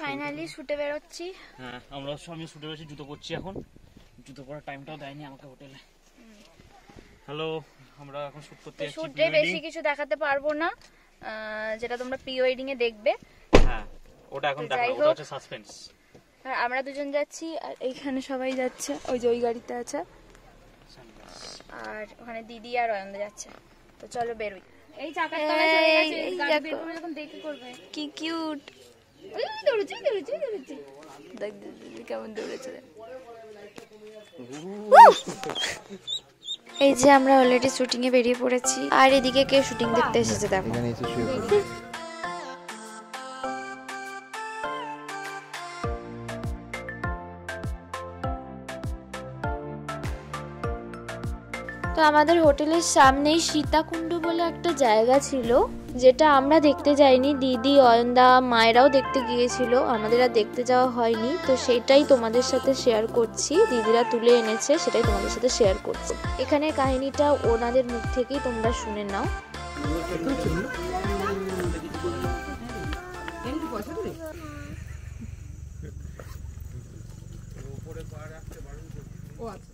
Finally শুটে বেরোচ্ছি। হ্যাঁ, আমরা আমি শুটে বেরোচ্ছি, জুতো পরছি এখন। জুতো পরার টাইমটাও দেয়নি আমাকে হোটেলে। হ্যালো, আমরা এখন শুট করতে যাচ্ছি। শুটে বেশি কিছু দেখাতে পারবো না, যেটা তোমরা প্রি ওয়েডিং এ দেখবে। হ্যাঁ, ওটা এখন দেখাবো, ওটা হচ্ছে সাসপেন্স। আর আমরা দুজন যাচ্ছি, আর এইখানে সবাই যাচ্ছে, ওই যে ওই গাড়িতে আছে, আর ওখানে দিদি আর অয়ন্দা যাচ্ছে। তো চলো বেরোই। এই চাকার তলায় চলে গেছে, গাড়ি বের করে যখন দেখে করবে কি কিউট। দৌড়ছে দৌড়ছে দৌড়ছে, দেখ দিদি কেমন দৌড়েছে। এই যে আমরা অলরেডি শুটিং এ বেরিয়ে পড়েছি, আর এদিকে কে শুটিং দেখতে এসেছে দেখো। তো আমাদের হোটেলের সামনেই সীতাকুণ্ড বলে একটা জায়গা ছিল, যেটা আমরা দেখতে যাইনি, দিদি অয়ন্দা মায়েরাও দেখতে গিয়েছিল, আমাদের আর দেখতে যাওয়া হয়নি। তো সেটাই তোমাদের সাথে শেয়ার করছি, দিদিরা তুলে এনেছে, সেটাই তোমাদের সাথে শেয়ার করছি। এখানে কাহিনীটা ওনাদের মুখ থেকেই তোমরা শুনে নাও।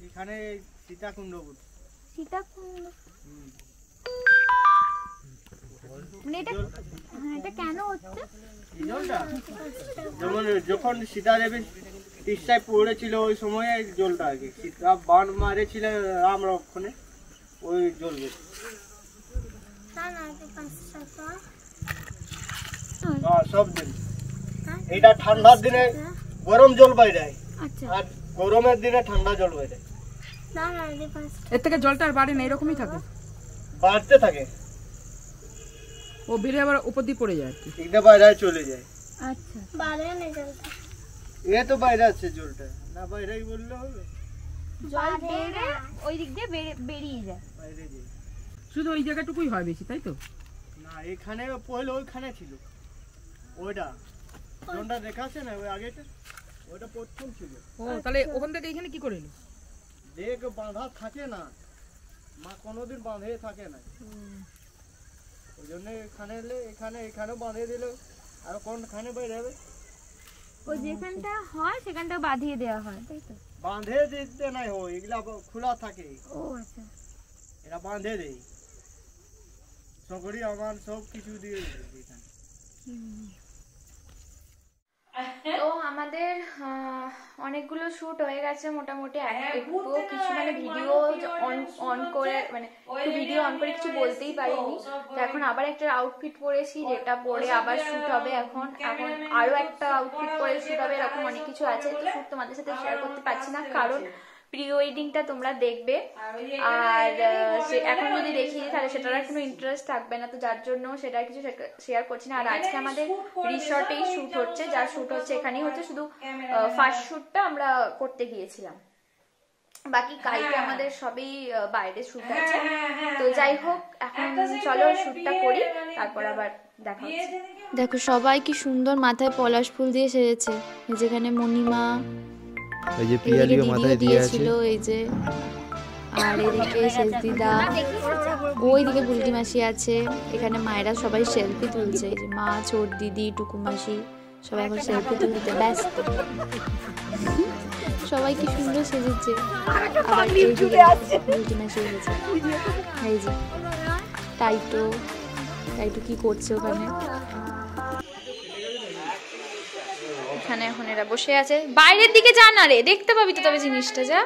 এখানে সীতাকুণ্ড, সীতাকুণ্ড মানে এটা কেন হচ্ছে? যেমন যখন সীতা দেবী তিস্তায় পড়েছিল ওই সময়ে জলটা আর কি, সীতা বান মারেছিল রাম রক্ষণে, ওই জ্বলবে। সব দিন এটা ঠান্ডার দিনে গরম জল বাইরে, আর গরমের দিনে ঠান্ডা জল বাইরে। এর থেকে জলটা আর বাড়ে না, এরকমই থাকে, বাড়তে থাকে, ও বেড়ে আবার উপর দিয়ে পড়ে যায়, একটা বাইরে চলে যায়। আচ্ছা, বাইরে নেই জলটা, এ তো বাইরে আছে জলটা, না বাইরেই বললে হবে, জল বেড়ে ওই দিক দিয়ে বেরিয়ে যায়, বাইরে যায়। শুধু ওই জায়গাটুকুই হয় বেশি, তাই তো? না, এখানে পহলে ওইখানে ছিল, ওইটা জলটা দেখাচ্ছে না, ওই আগেটা ওইটা প্রথম ছিল। ও তাহলে ওখান থেকে এখানে কি করে এলো? দেখ বাঁধা থাকে না, মা কোনোদিন বাঁধে থাকে না, ওই জন্য এখানে এলে এখানেও বাঁধে দিল, আর কোনখানে বাইরে যাবে, ওই যেখানটা হয় সেখানটা বাঁধিয়ে দেওয়া হয়, তাই তো? বাঁধে দিতে নাই হয়, এগুলা খোলা থাকে। ও আচ্ছা, এরা বাঁধে দেয়, সকরি আমার সব কিছু দিয়ে এখানে। তো আমাদের অনেকগুলো শুট হয়ে গেছে মোটামুটি, একটু কিছু মানে ভিডিও অন করে, মানে একটু ভিডিও অন করে কিছু বলতেই পারিনি। তো এখন আবার একটা আউটফিট পরেছি, যেটা পরে আবার শুট হবে। এখন আরো একটা আউটফিট পরে শুট হবে, এরকম অনেক কিছু আছে। তো শুট তোমাদের সাথে শেয়ার করতে পারছি না, কারণ প্রি ওয়েডিংটা তোমরা দেখবে, আর এখন যদি দেখিয়ে তাহলে সেটার আর কোনো ইন্টারেস্ট থাকবে না, তো যার জন্য সেটা কিছু শেয়ার করছি না। আর আজকে আমাদের রিসর্টেই শুট হচ্ছে, যার শুট হচ্ছে এখানেই হচ্ছে, শুধু ফার্স্ট শুটটা আমরা করতে গিয়েছিলাম, বাকি কালকে আমাদের সবই বাইরে শুট আছে। তো যাই হোক, এখন চলো শুটটা করি, তারপর আবার দেখা হচ্ছে। দেখো সবাই কি সুন্দর মাথায় পলাশ ফুল দিয়ে সেজেছে, যেখানে মণিমা, এই যে পিয়ালিও মাথায় দিয়েছিল, এই যে, আর এদিকে শেষদিদা, ওইদিকে বুলটি মাসি আছে, এখানে মায়েরা সবাই সেলফি তুলছে, এই যে মা, ছোট দিদি, টুকু মাসি, সবাই এখন সেলফি তুলতে ব্যস্ত। সবাই কি সুন্দর সেজেছে, আবার বুলটি মাসি এসেছে, এই যে টাইটো কি করছে ওখানে, এখানে এখন এরা বসে আছে। বাইরের দিকে যা না রে, দেখতে পাবি তো তবে জিনিসটা, যা।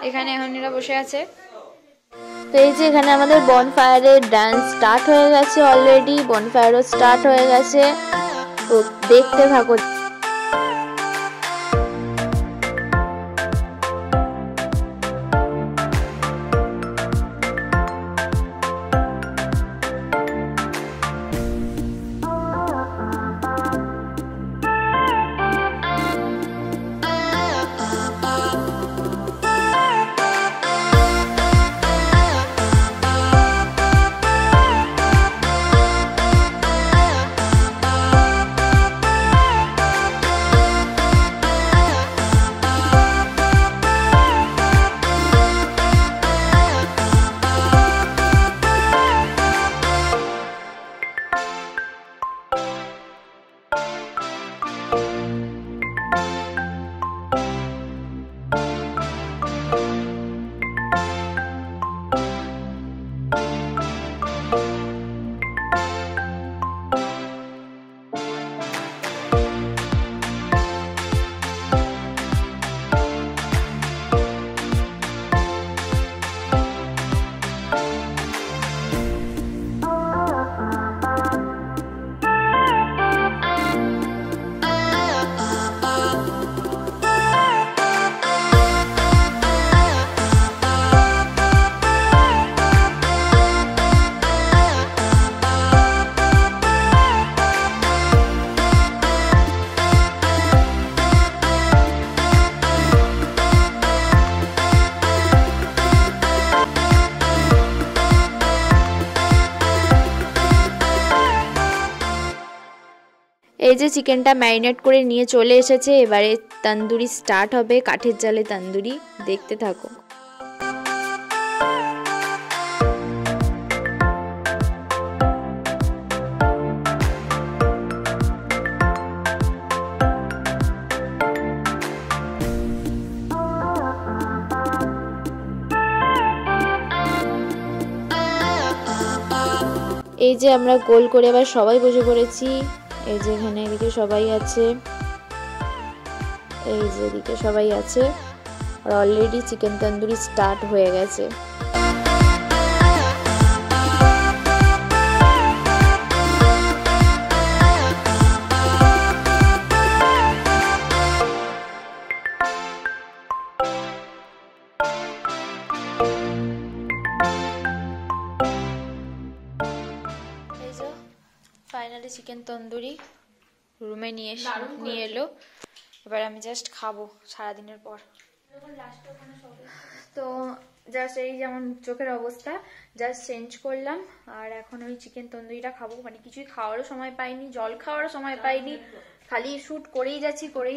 এখানে এখন এরা বসে আছে। তো এই যে এখানে আমাদের বনফায়ারের ডান্স স্টার্ট হয়ে গেছে অলরেডি, বনফায়ারও স্টার্ট হয়ে গেছে, তো দেখতে থাকো। এই যে চিকেনটা ম্যারিনেট করে নিয়ে চলে এসেছে, এবারে তন্দুরি স্টার্ট হবে, কাঠের জালে তন্দুরি, দেখতে থাকো। এই যে আমরা গোল করে আবার সবাই বসে পড়েছি, এই যে এখানে এদিকে সবাই আছে, এই যে এদিকে সবাই আছে, আর অলরেডি চিকেন তন্দুরি স্টার্ট হয়ে গেছে। ফাইনালি চিকেন তন্দুরি রুমে নিয়ে এলো, এবার আমি জাস্ট খাবো সারাদিনের পর। তো জাস্ট এই যেমন চোখের অবস্থা, জাস্ট চেঞ্জ করলাম, আর এখন ওই চিকেন তন্দুরিটা খাবো। মানে কিছুই খাওয়ারও সময় পাইনি, জল খাওয়ারও সময় পাইনি, খালি শ্যুট করেই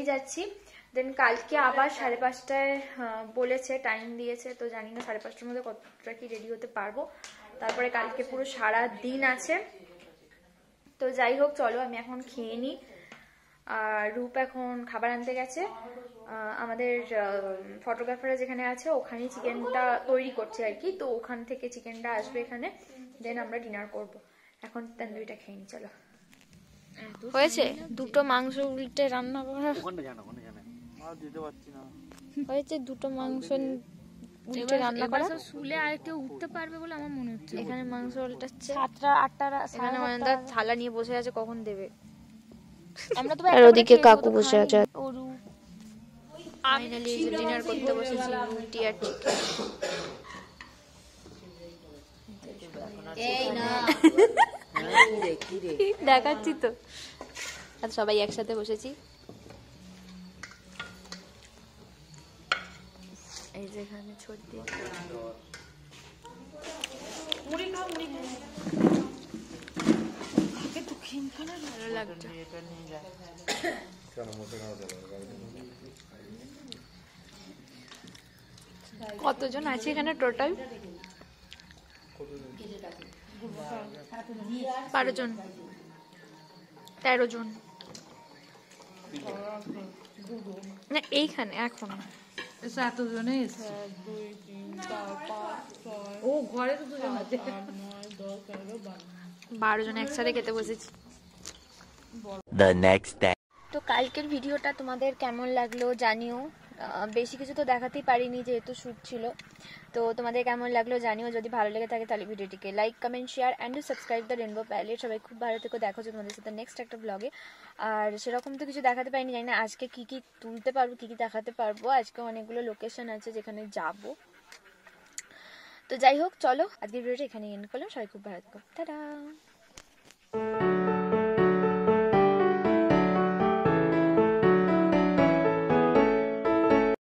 যাচ্ছি। দেন কালকে আবার 5:30টায় বলেছে, টাইম দিয়েছে, তো জানি না 5:30টার মধ্যে কতটা কি রেডি হতে পারবো। তারপরে কালকে পুরো সারা দিন আছে। তো যাই হোক, চলো আমি এখন খেয়ে নিই। আর রূপ এখন খাবার আনতে গেছে, আমাদের ফটোগ্রাফাররা যেখানে আছে ওখানেই চিকেনটা তৈরি করছে আর কি, তো ওখান থেকে চিকেনটা আসবে এখানে, দেন আমরা ডিনার করব। এখন তন্দুরিটা খেয়ে নিই, চলো। হয়েছে দুটো মাংস উল্টে রান্না করা, হয়েছে দুটো মাংস উল্টে রান্না করা। শুলে আর কেউ উঠতে পারবে বলে আমার মনে হচ্ছে। এখানে মাংস উল্টাচ্ছে, 7টা 8টা এখানে অনেকটা থালা নিয়ে বসে আছে, কখন দেবে। আমরা তো আর ওদিকে কাকু বসে আছে। ফাইনালি ডিনার করতে বসেছি, রুটি আর চিকেন। দেখাচ্ছি তো, আর সবাই একসাথে বসেছি। এই যেখানে ছোট্ট ভালো লাগছে। কতজন আছে এখানে টোটাল? 12 জন, 13 জন না এইখানে এখন। এতজনে ও ঘরে তো 2 জন আছে। 12 জন একসাথে খেতে বসেছি। তো কালকের ভিডিওটা তোমাদের কেমন লাগলো জানিও। বেশি কিছু তো দেখাতেই পারিনি যেহেতু শ্যুট ছিল, তো তোমাদের কেমন লাগলো জানিও। যদি ভালো লেগে থাকে তাহলে ভিডিওটিকে like, comment, share and subscribe the Rainbow Palette. সবাই খুব ভালো থেকো, দেখা হচ্ছে তোমাদের সাথে নেক্সট একটা ব্লগে। আর সেরকম তো কিছু দেখাতে পারিনি, জানি না আজকে কি কি তুলতে পারবো, কি কি দেখাতে পারবো। আজকে অনেকগুলো লোকেশন আছে যেখানে যাব। তো যাই হোক, চলো আজকের ভিডিওটা এখানে এন্ড করলাম। সবাই খুব ভালো থেকো, টাটা।